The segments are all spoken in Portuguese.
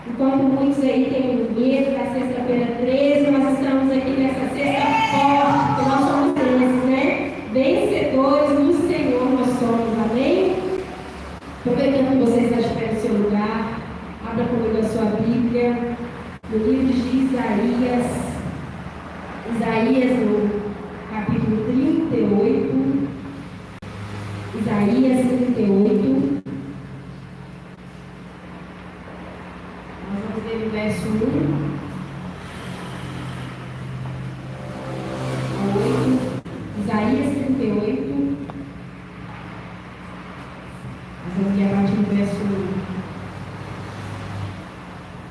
Enquanto muitos aí têm medo da sexta-feira 13, nós estamos aqui nessa sexta forte, porque nós somos esses, né? Vencedores no Senhor nós somos, amém? Aproveitando que você está de pé no seu lugar, abra comigo a sua Bíblia, no livro de Isaías, no capítulo 38, Isaías 38. O verso 1 a 8, Isaías 38, nós vamos ler a partir do verso 1.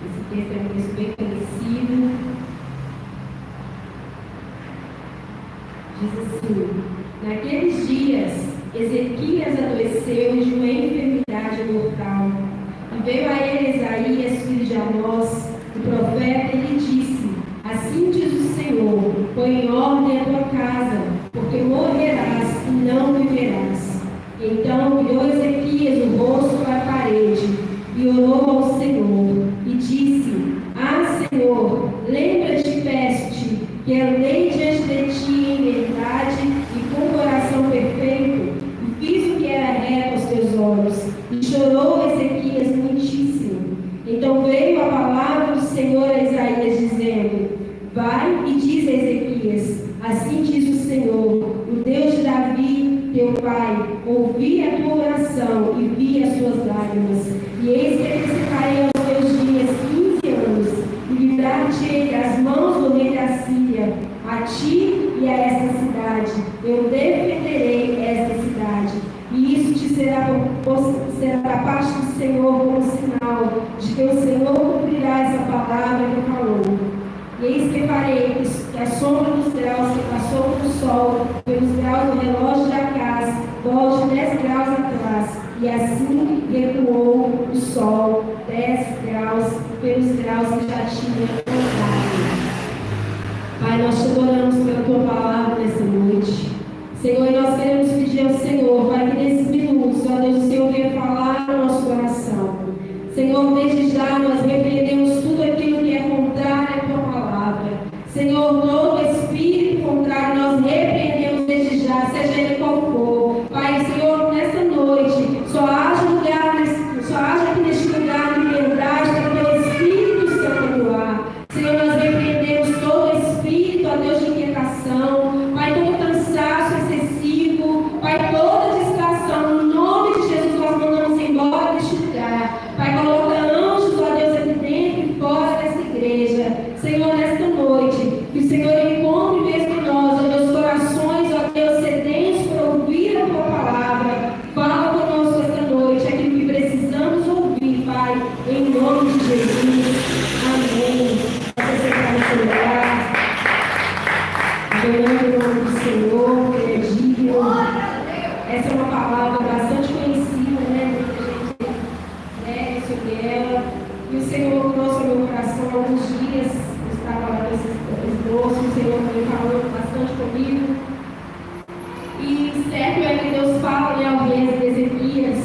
Esse texto é um texto bem conhecido. Diz assim: naqueles dias, Ezequias adoeceu de uma enfermidade mortal. E veio a ele Isaías, filho de Amós, o profeta, e lhe disse: assim diz o Senhor, põe em ordem a tua casa, porque morrerás e não viverás. Então virou Ezequias o rosto para a parede, e orou ao Senhor, e disse: ah, Senhor, lembra-te, peço-te, que andei diante de ti em verdade e com coração perfeito, e fiz o que era reto aos teus olhos. E chorou Ezequias muitíssimo. Então veio a palavra do Senhor a Isaías, dizendo: vai e diz a Ezequias: assim diz o Senhor, o Deus de Davi, teu pai, ouvi a tua oração e vi as tuas lágrimas. E eis que acrescentarei aos teus dias 15 anos, e livrar-te das mãos do rei da Síria, a ti e a esta cidade. Eu defenderei esta cidade. E isso te será da parte do Senhor como sinal de que o Senhor cumprirá essa palavra que falou. E eis que farei que a sombra dos graus que passou do sol pelos graus do relógio da casa volte 10 graus atrás. E assim recuou o sol 10 graus pelos graus que já tinha andado. Pai, nós te adoramos pela tua palavra nessa noite. Senhor, e nós queremos pedir ao Senhor, Pai, que nesses minutos, ó Deus, o Senhor venha falar no nosso coração. Senhor, desde já nós repreendemos tudo aquilo que é contrário à tua palavra. Senhor, todo espírito contrário nós repreendemos desde já, seja ele qual for. Pai, Senhor, nessa noite, só haja aqui neste lugar liberdade para o Espírito Santo no ar. Senhor, nós repreendemos todo espírito, ó Deus, de inquietação, Pai, todo cansaço excessivo, Pai, toda distração, no nome de Jesus nós mandamos embora deste lugar. Pai, coloca anjos, ó Deus, aqui dentro e fora dessa igreja. Senhor, nesta noite, que o Senhor encontre mesmo em nós, ó Deus, corações, ó Deus, sedentos por ouvir a tua palavra. Fala conosco esta noite, aquilo que precisamos ouvir, Pai, em nome de Jesus. Amém. Você está no seu lugar, adorando o nome do Senhor, que é digno. Essa é uma palavra bastante conhecida, né? Muita gente sobre ela. E o Senhor trouxe ao meu coração há alguns dias. Eu estava lá com esse doce, o Senhor também falou bastante comigo. E certo é que Deus fala, né, ao rei Ezequias,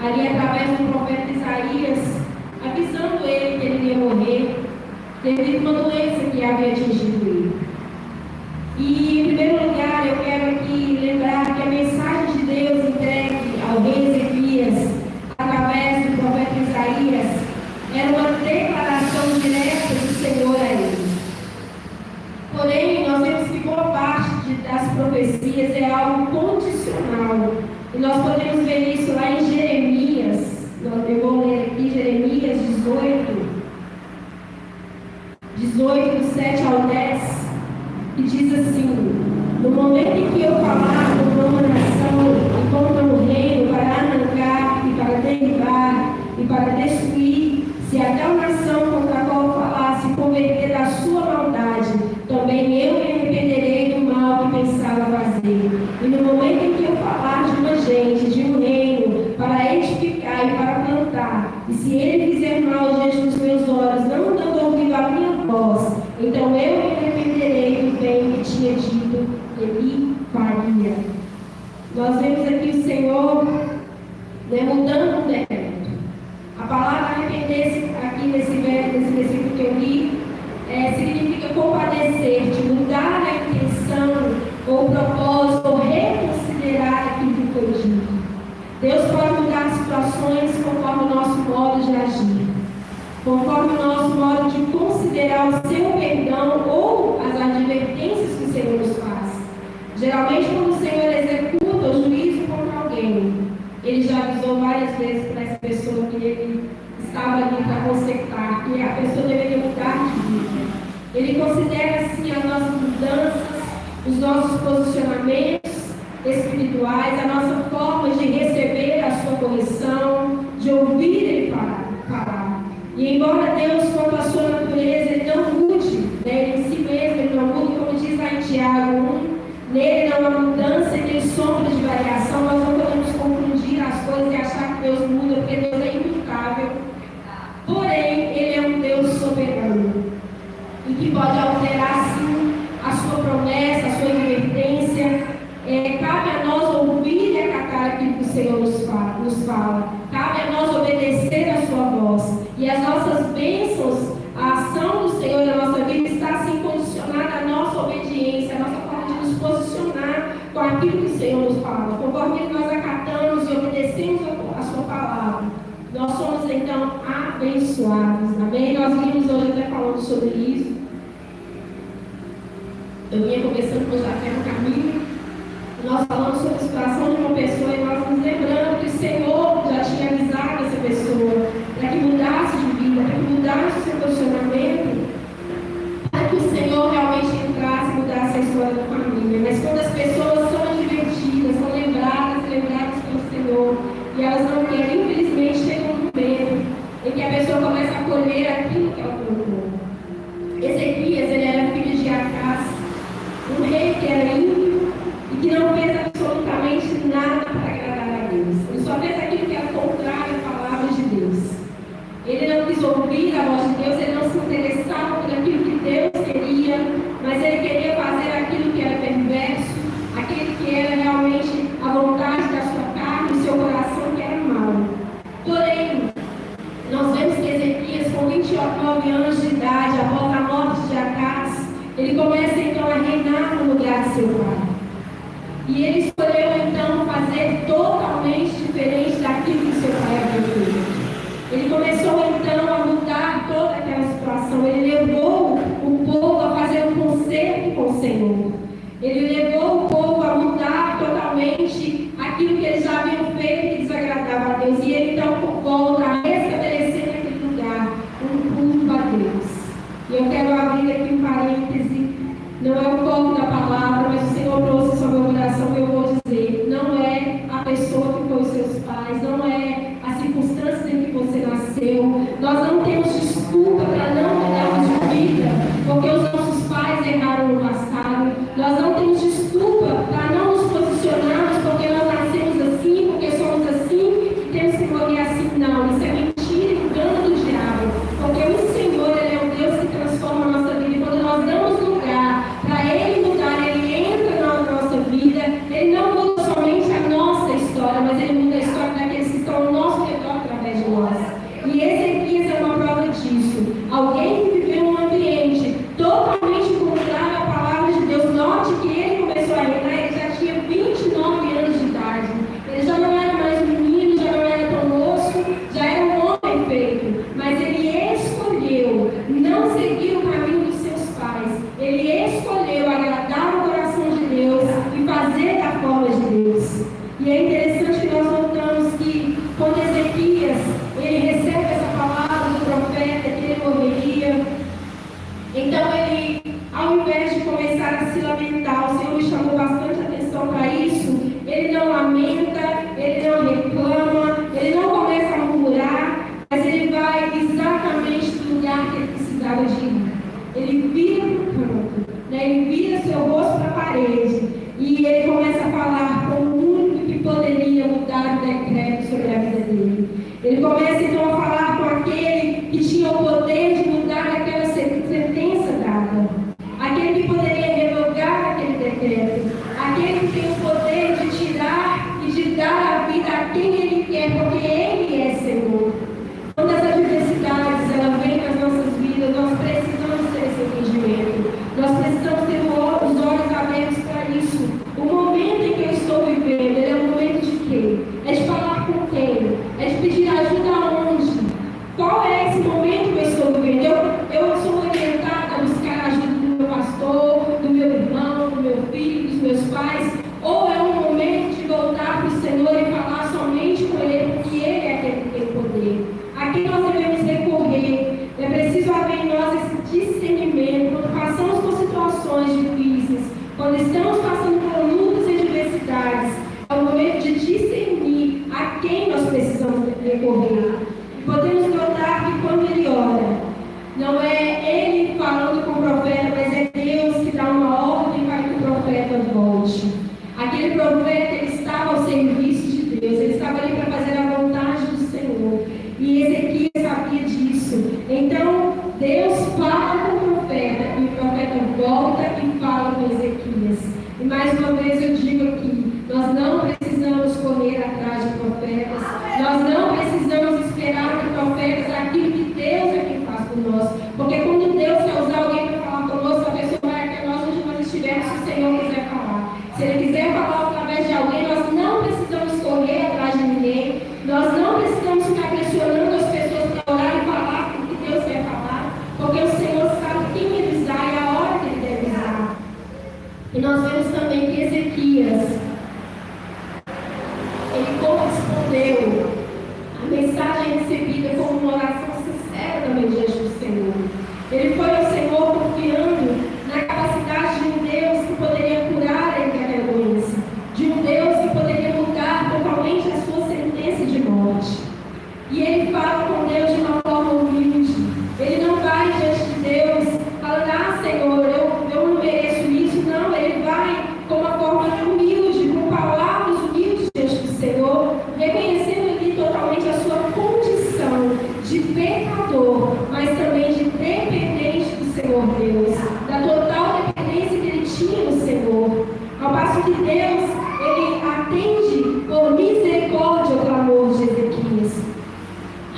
ali através do profeta Isaías, avisando ele que ele ia morrer devido a uma doença que havia atingido ele. E em primeiro lugar eu quero aqui lembrar que a mensagem de Deus entregue ao rei Ezequias através do profeta Isaías era uma declaração direta do Senhor a ele. Porém, nós vemos que boa parte das profecias é algo condicional. E nós podemos ver isso lá em Jeremias. Eu vou ler aqui Jeremias 18, do 7 ao 10, que diz assim: no momento em que eu falar com uma nação e contra um reino para arrancar e para derribar e para destruir, se a tal nação contra a qual eu falar se converter da sua maldade, também eu me arrependerei do mal que pensava fazer. E no momento em que eu falar de uma gente, de um reino, para edificar e para plantar, e se ele fizer mal diante dos meus olhos, não dando ouvido à minha voz, então eu me arrependerei do bem que tinha dito que ele faria. Nós vemos aqui o Senhor, né, mudando o decreto. A palavra arrepender-se aqui nesse significa compadecer-te, mudar a intenção ou o propósito, ou reconsiderar aquilo que foi dito. Deus pode mudar as situações conforme o nosso modo de agir, conforme o nosso modo de considerar o seu perdão ou as advertências que o Senhor nos faz. Geralmente, quando o Senhor executa o juízo contra alguém, Ele já avisou várias vezes para essa pessoa que Ele estava ali para consertar, que a pessoa deveria mudar de vida. Ele considera, assim, as nossas mudanças, os nossos posicionamentos espirituais, a nossa forma de receber a sua correção, de ouvir Ele falar. E embora Deus, quanto à sua natureza, Ele não mude, Ele em si mesmo, Ele não mude, como diz lá em Tiago 1, nele não há mudança e nem sombra de variação. Nós não podemos confundir as coisas e achar que Deus muda, porque Deus é imutável. Porém, Ele é um Deus soberano e que pode alterar, sim, a sua promessa, a sua advertência. Cabe a nós ouvir e acatar aquilo que o Senhor nos fala. Cabe a nós obedecer a sua voz. E as nossas bênçãos, a ação do Senhor na nossa vida está, assim, condicionada à nossa obediência, à nossa forma de nos posicionar com aquilo que o Senhor nos fala. Conforme nós acatamos e obedecemos a sua palavra, nós somos, então, abençoados. Amém? Nós vimos hoje até falando sobre isso. Eu vinha conversando com o Jafé no caminho. Nós falamos sobre a situação de uma pessoa e nós nos lembrando que o Senhor já tinha avisado essa pessoa para que mudasse de vida, para que mudasse o seu posicionamento, para que o Senhor realmente entrasse e mudasse a história da família. Mas quando as pessoas são advertidas, são lembradas pelo Senhor, e elas não querem, infelizmente, chegam no momento em que a pessoa começa a colher aquilo que ela plantou. Ezequias, ele era filho de Acás, um rei que era ímpio, e que não fez absolutamente nada para agradar a Deus. Ele só fez aquilo que era contrário à palavra de Deus. Ele não quis ouvir a voz de Deus, ele não se interessava por aquilo que Deus queria, mas ele queria fazer aquilo que era perverso, aquilo que era realmente a vontade da sua carne, o seu coração que era mau. Porém, nós vemos que Ezequias, com 29 anos de idade, após a morte de Acás, ele começa então a reinar no lugar de seu pai. E ele escolheu então fazer totalmente diferente daquilo que seu pai havia feito. Ele começou então a mudar toda aquela situação. Ele levou o povo a fazer um concerto com o Senhor. Ele levou o povo a mudar totalmente aquilo que eles já haviam feito que desagradava a Deus. E ele então volta a restabelecer naquele lugar um culto a Deus. E eu quero abrir aqui um parêntese. Não é o foco da palavra, mas o Senhor trouxe sobre o meu coração e eu vou dizer. Não é a pessoa que foi os seus pais, não é as circunstâncias em que você nasceu. Nós não temos desculpa para não mudarmos de vida, porque os nossos pais erraram no passado. Nós não temos desculpa para não nos posicionarmos, porque nós nascemos assim, porque somos assim e temos que morrer assim. Não, isso é mentira e engano do diabo. Porque o Senhor, Ele é o Deus que transforma a nossa vida. E quando nós damos lugar para Ele mudar, Ele entra na nossa vida. Ele não muda somente a nossa história, mas Ele muda a história daqueles que estão ao nosso redor através de nós. E Ezequias é uma prova disso. Alguém que viveu um ambiente totalmente contrário à palavra de Deus. Note que ele começou a reinar, ele já tinha 29 anos de idade. Ele já não era mais um menino, já não era tão moço, já era um homem feito. Mas ele escolheu não seguir o caminho dos seus pais. Ele escolheu agradar o coração de Deus e fazer da forma de Deus. E é interessante que nós notamos que quando Ezequias ele recebe essa palavra do profeta que ele morreria, então ele, ao invés de começar a se lamentar, o Senhor me chamou bastante atenção para isso. Ele não lamenta, ele não reclama, ele não começa a murmurar, mas ele vai exatamente no lugar que ele precisava de ir. Ele vira para o canto, né? Ele vira seu rosto para a parede e ele começa a falar com o único que poderia mudar o decreto sobre a vida dele. Ele começa então a falar com aquele que tinha o poder de mudar aquela sentença dada, aquele que poderia revogar aquele decreto, aquele que tem o poder de tirar e de dar a vida a quem Ele quer, porque Ele é Senhor. Quando as adversidades elas vêm nas nossas vidas, nós precisamos ser esse vendo. Eu sou orientada a buscar a ajuda do meu pastor, do meu irmão, do meu filho, dos meus pais, ou é um momento de voltar para o Senhor e falar somente com Ele, porque Ele é aquele que tem poder. A quem nós devemos recorrer. É preciso haver em nós esse discernimento quando passamos por situações difíceis, quando estamos passando por lutas e adversidades. É o momento de discernir a quem nós precisamos recorrer. Podemos notar que quando Ele ora, não é Ele falando com o profeta, mas é Deus que dá uma ordem para que o profeta volte. Aquele profeta, ele estava ao serviço de Deus, ele estava ali para fazer a vontade do Senhor. E Ezequias sabia disso. Então, Deus fala com o profeta, e o profeta volta e fala com Ezequias. E mais uma vez eu digo aqui, nós não precisamos correr atrás de profetas, nós não precisamos esperar de profetas aquilo que Deus é quem faz por nós. Porque quando Deus quer usar alguém para falar conosco, a pessoa vai até nós onde nós estivermos, se o Senhor quiser falar. Se Ele quiser falar através de alguém, nós não precisamos correr atrás de ninguém, nós não precisamos ficar pressionando as pessoas para orar e falar o que Deus quer falar, porque o Senhor sabe quem Ele usar e a hora que Ele deve usar. E nós vemos também que Ezequias, ele correspondeu a mensagem recebida como uma oração sincera também diante do Senhor. Ele foi ao Senhor confiando na capacidade de um Deus que poderia curar ele daquela doença, de um Deus que poderia mudar totalmente a sua sentença de morte. E ele fala com Deus de uma forma humilde. Ele não vai diante de Deus falando, ah, Senhor, eu não mereço isso. Não, ele vai com uma forma humilde, com palavras humildes diante do Senhor, reconhecendo ali totalmente a sua condição de pecador, mas também de dependente do Senhor Deus, da total dependência que ele tinha no Senhor. Ao passo que Deus, ele atende por misericórdia ao clamor de Ezequias.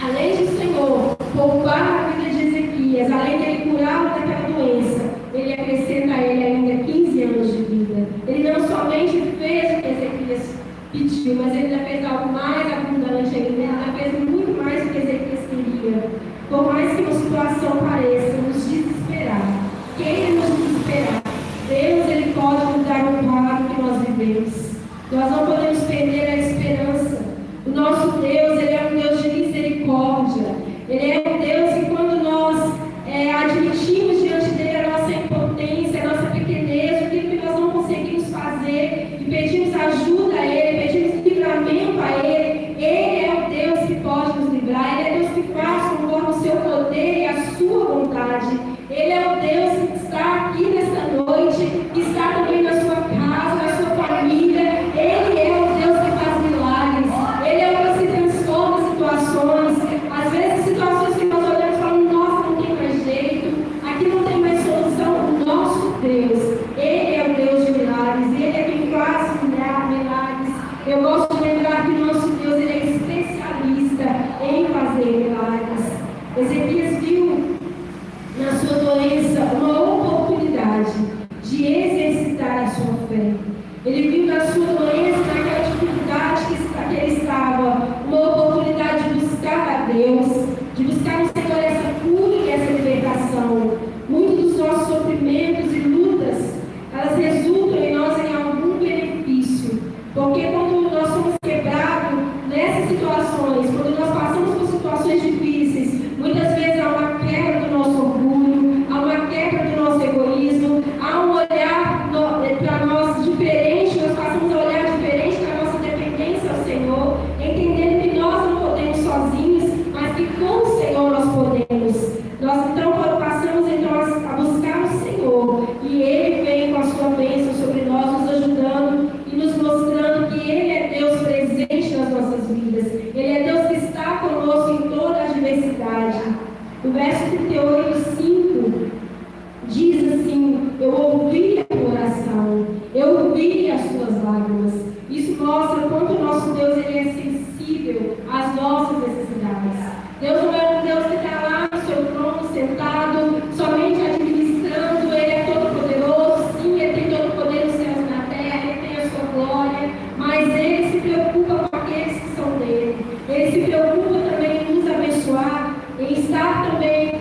Além do Senhor poupar a vida de Ezequias, além de ele curá-lo daquela doença, ele acrescenta a ele ainda 15 anos de vida. Ele não somente fez o que Ezequias pediu, mas ele ainda fez algo mais abundante ainda. Ele ainda fez muito mais do que Ezequias queria. Por mais que uma situação pareça nos desesperar, queira nos desesperar, Deus, ele pode mudar o quadro que nós vivemos. Nós não podemos perder a esperança. O nosso Deus, ele é um Deus de misericórdia. Ele é um Deus que quando nós admitimos diante dele a nossa impotência, a nossa pequenez, aquilo que nós não conseguimos fazer, e pedimos ajuda a Ele, pedimos livramento a Ele, Ele é o Deus que pode nos livrar, Ele é Deus que faz conforme o seu poder e a sua vontade. Ele é o Deus que está aqui nesta noite, que está também na sua casa, na sua família. Ele é o Deus que faz milagres, Ele é o Deus que transforma situações. Às vezes situações que nós olhamos e falamos, nossa, não tem mais jeito, aqui não tem mais solução. O nosso Deus, Ele é o Deus de milagres, Ele é quem faz milagres. Eu gosto de lembrar que o nosso Deus, Ele é especialista em fazer milagres. Ezequias viu na sua doença uma oportunidade de exercitar a sua fé. Ele viu na sua doença, naquela dificuldade que ele estava, uma oportunidade de buscar a Deus, de buscar no Senhor essa cura e essa libertação. Muitos dos nossos sofrimentos e lutas, elas resultam em nós em algum benefício. Porque quando nós somos quebrados nessas situações, quando nós passamos por situações difíceis, muitas vezes há uma quebra do nosso orgulho, há uma quebra do nosso egoísmo, há um olhar para nós diferente, nós passamos a olhar diferente para a nossa dependência ao Senhor, entendendo que nós não podemos sozinhos, mas que com o Senhor nós podemos. Nós então passamos então a buscar o Senhor, e Ele vem com a sua bênção sobre nós, nos ajudando e nos mostrando que Ele é Deus presente nas nossas vidas. Ele é Deus que está conosco em toda a adversidade. O verso 38:5 diz assim: eu ouvi a tua oração, eu ouvi as tuas lágrimas. Isso mostra quanto o nosso Deus, ele é sensível às nossas necessidades. Deus não é um Deus que está lá no seu trono, sentado, somente administrando. Ele é todo poderoso, sim, Ele tem todo o poder dos céus e na terra, Ele tem a sua glória, mas Ele se preocupa com aqueles que são dele. Ele se preocupa também em nos abençoar, em estar também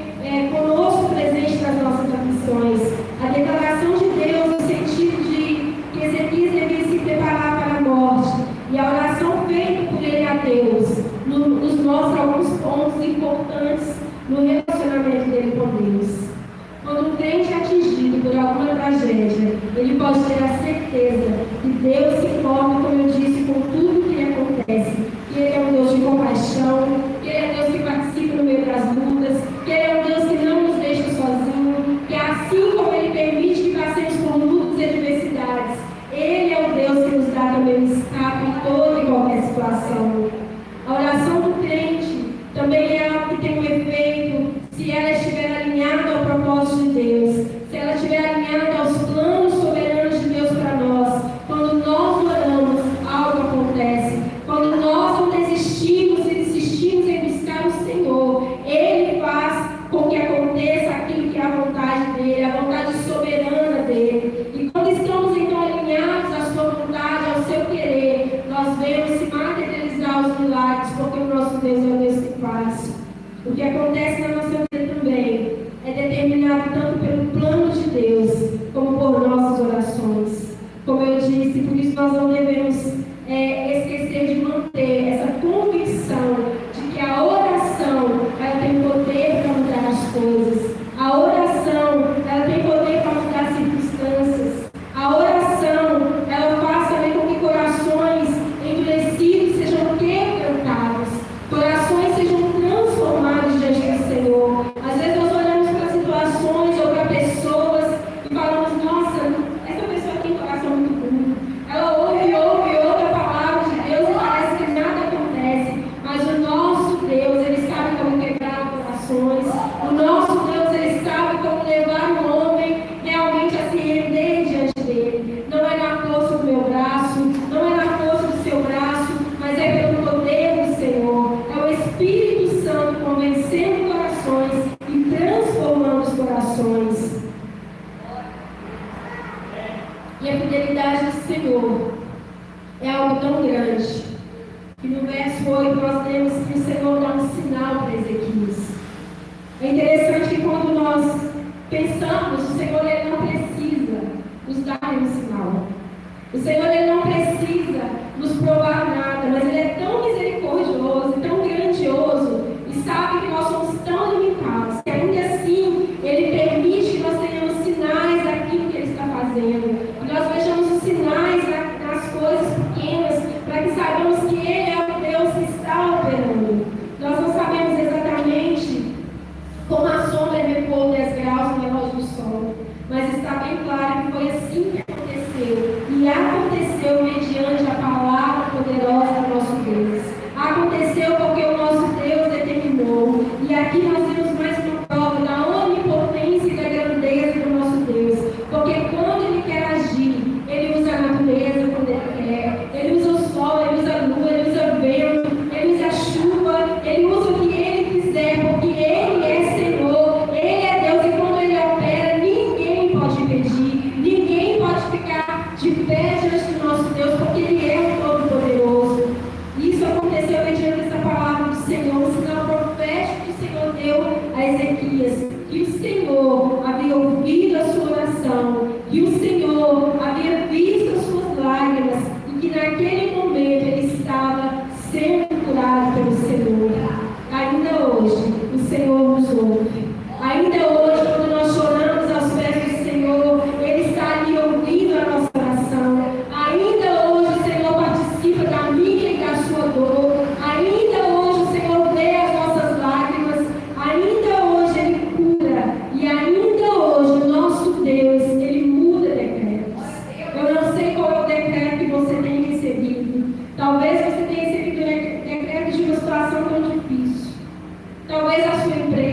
alguma tragédia, ele pode ter a certeza que Deus se importa, como eu disse, com tudo que acontece. Que Ele é um Deus de compaixão, que Ele é um Deus que participa no meio das lutas, que Ele é um Deus que não nos deixa sozinhos, que assim como Ele permite que passemos por lutas e adversidades, Ele é o Deus que nos dá também um escape em toda e qualquer situação. A oração do crente também é algo que tem um efeito se ela estiver alinhada ao propósito de Deus, se ela estiver alinhada aos planos soberanos de Deus para nós. Quando nós oramos, algo acontece. Quando nós não desistimos e insistimos em buscar o Senhor, Ele faz com que aconteça aquilo que é a vontade dEle, a vontade soberana dEle. E quando estamos então alinhados à sua vontade, ao seu querer, nós vemos se materializar os milagres, porque o nosso Deus é o Deus que faz. O que acontece na nossa vida também é determinado tanto pelo plano de Deus, como por nossas orações. Como eu disse, por isso nós não devemos esquecer de manter essa convicção de que a oração ela tem poder para mudar as coisas. A oração ela tem poder para mudar as circunstâncias. A oração ela faz também com que corações endurecidos sejam quebrantados, corações sejam transformados diante do Senhor. Às vezes nós olhamos para situações ou para pessoas e falamos: nossa, essa pessoa tem um coração muito puro. Ela ouve a palavra de Deus e parece que nada acontece. Mas o nosso Deus, Ele sabe como quebrar corações. O nosso Deus, Ele sabe como levar o homem realmente a se render diante dEle. Não é na força do meu braço, não é na força do seu braço, mas é pelo poder do Senhor. É o Espírito Santo convencendo corações e transformando os corações. E a fidelidade do Senhor é algo tão grande que no verso 8 nós lemos que o Senhor dá um sinal para Ezequias. É interessante que quando nós pensamos, o Senhor Ele não precisa nos dar um sinal. O Senhor Ele não precisa nos provar nada, mas Ele é tão misericordioso, tão grandioso, e sabe que nós somos tão limitados, que ainda assim Ele permite que nós tenhamos sinais daquilo que Ele está fazendo. E nós vejamos os sinais nas coisas pequenas, para que saibamos que Ele é o Deus que está operando. Nós não sabemos exatamente como a sombra recuou 10 graus no relógio do sol, mas está bem claro que foi assim que aconteceu. E aconteceu mediante a palavra poderosa do nosso Deus. Aconteceu porque o nosso Deus determinou. E aqui nós temos mais uma prova da onipotência e da grandeza do nosso Deus. Porque quando Ele quer agir, Ele usa a natureza quando Ele quer. Ele usa o sol, Ele usa a lua, Ele usa o vento, Ele usa a chuva, Ele usa o que Ele quiser, porque Ele é Senhor, Ele é Deus. E quando Ele opera, ninguém pode impedir, ninguém pode ficar de pé diante do nosso Deus, porque Ele é o Todo-Poderoso. Isso aconteceu mediante essa palavra do Senhor, um sinal profético que o Senhor deu a Ezequias, que o Senhor havia ouvido a sua oração, que o Senhor havia visto as suas lágrimas e que naquele momento ele estava sendo curado pelo Senhor. Ainda hoje, o Senhor nos ouve. Ainda hoje, quando nós choramos aos pés do Senhor, Ele está ali ouvindo a nossa oração. Ainda hoje, o Senhor participa da minha e da sua dor. Ainda hoje, o Senhor vê as nossas lágrimas. Ainda hoje, Ele cura. E ainda hoje, o nosso Deus, Ele muda decretos. Eu não sei qual é o decreto que você tem recebido. Talvez você tenha recebido decretos de uma situação tão difícil. Talvez a sua empresa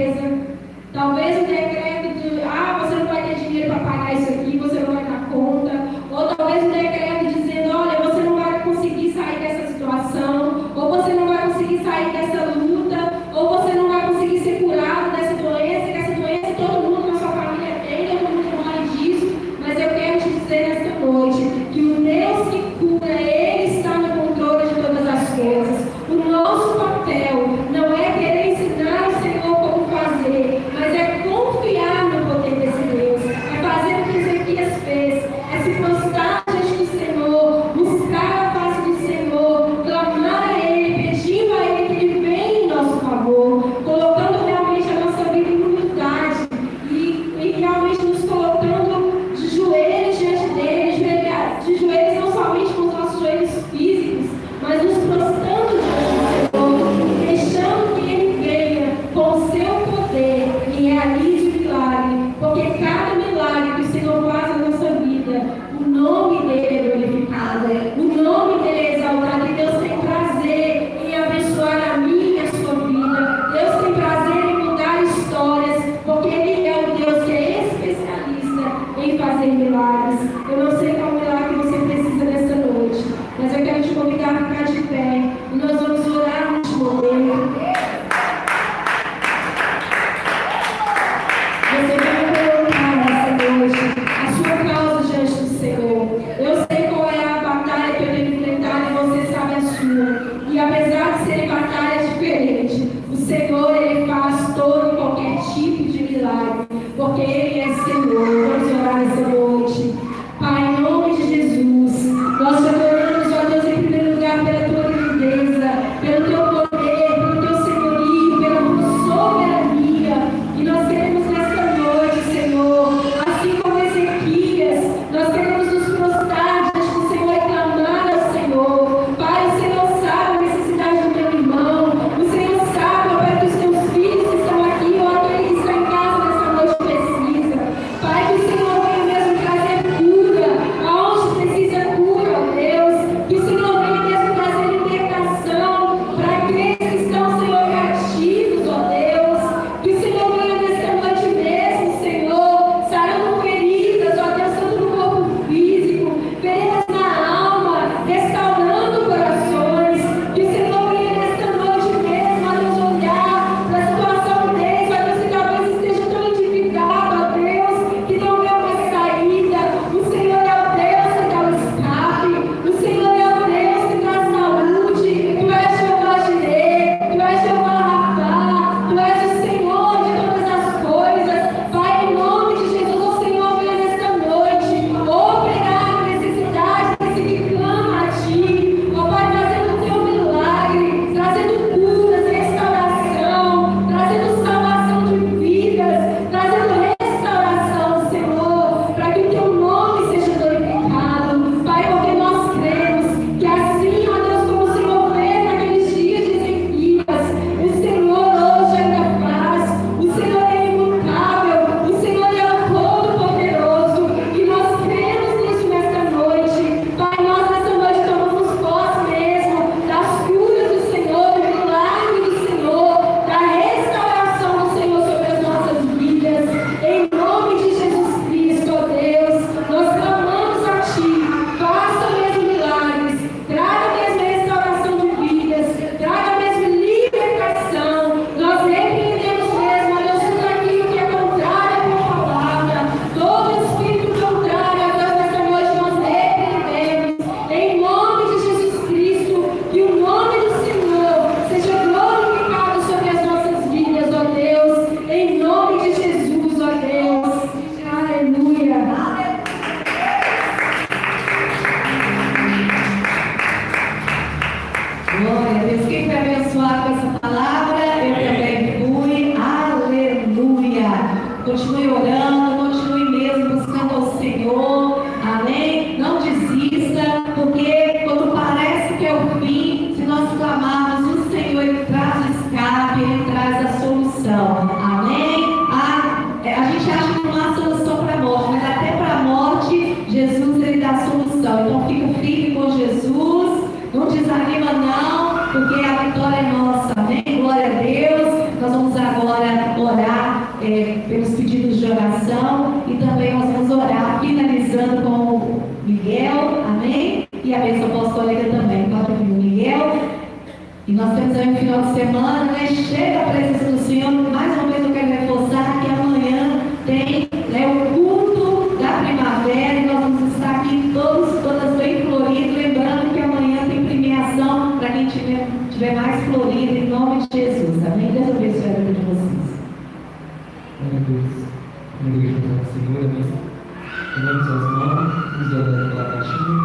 Continue orando, continue mesmo buscando ao Senhor. Amém? Não desista, porque quando parece que é o fim, se nós clamarmos o Senhor, Ele traz o escape, Ele traz a solução. Amém? A gente acha que não há solução para a morte, mas até para a morte, Jesus Ele dá a solução. Então fica firme com Jesus, não desanima não, porque a vitória é nossa. Amém? Glória a Deus. Nós vamos agora orar pelos pedidos de oração e também nós vamos orar finalizando com o Miguel, amém? E a bênção apostólica também, pode vir o Miguel. E nós temos aí um final de semana, né? Chega a presença do Senhor. Mais uma vez eu quero reforçar que amanhã tem o culto da primavera e nós vamos estar aqui todas bem floridas. Lembrando que amanhã tem premiação para quem tiver mais florido, em nome de Jesus. Amém? Deus abençoe a vida de vocês. Glória a Deus. Como igreja para o Senhor, amém. Levamos as mãos, nos olhando pela caixinha.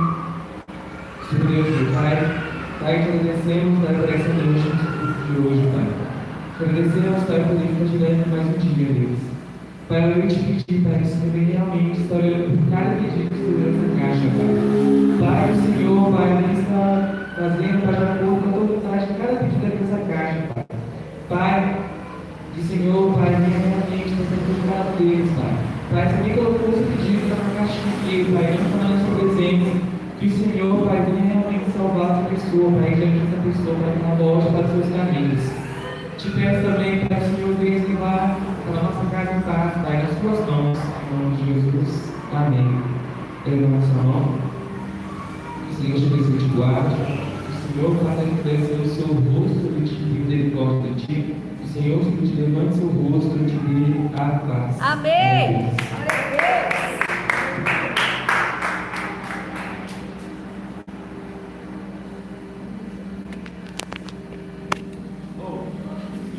Senhor Deus, meu Pai, Pai, te agradecemos, Pai, por essa noite de hoje, Pai. Te agradecemos, Pai, por ele continuar mais um dia, Deus. Pai, eu te pedi, Pai, que o Senhor realmente está olhando por cada pedido que está nessa caixa, Pai. Pai, o Senhor, Pai, ele está fazendo, Pai, de acordo com a tua vontade de cada pedido dessa caixa, Pai. Pai, e Senhor, Pai, venha realmente nessa procurada deles, Pai. Pai, você me colocou os pedidos na caixinha aqui, Pai, não falando a sua presença. Que o Senhor, Pai, venha realmente salvar essa pessoa, Pai, que essa pessoa, Pai, que ela volte para os seus caminhos. Te peço também, Pai, o Senhor venha levar para a nossa casa em paz, Pai, nas suas mãos. Em nome de Jesus. Amém. Pega a nossa mão. O Senhor te abençoe e te guarde. O Senhor faça resplandecer o seu rosto e te dê misericórdia de ti. O Senhor te levante seu rosto e te dê a paz. Amém.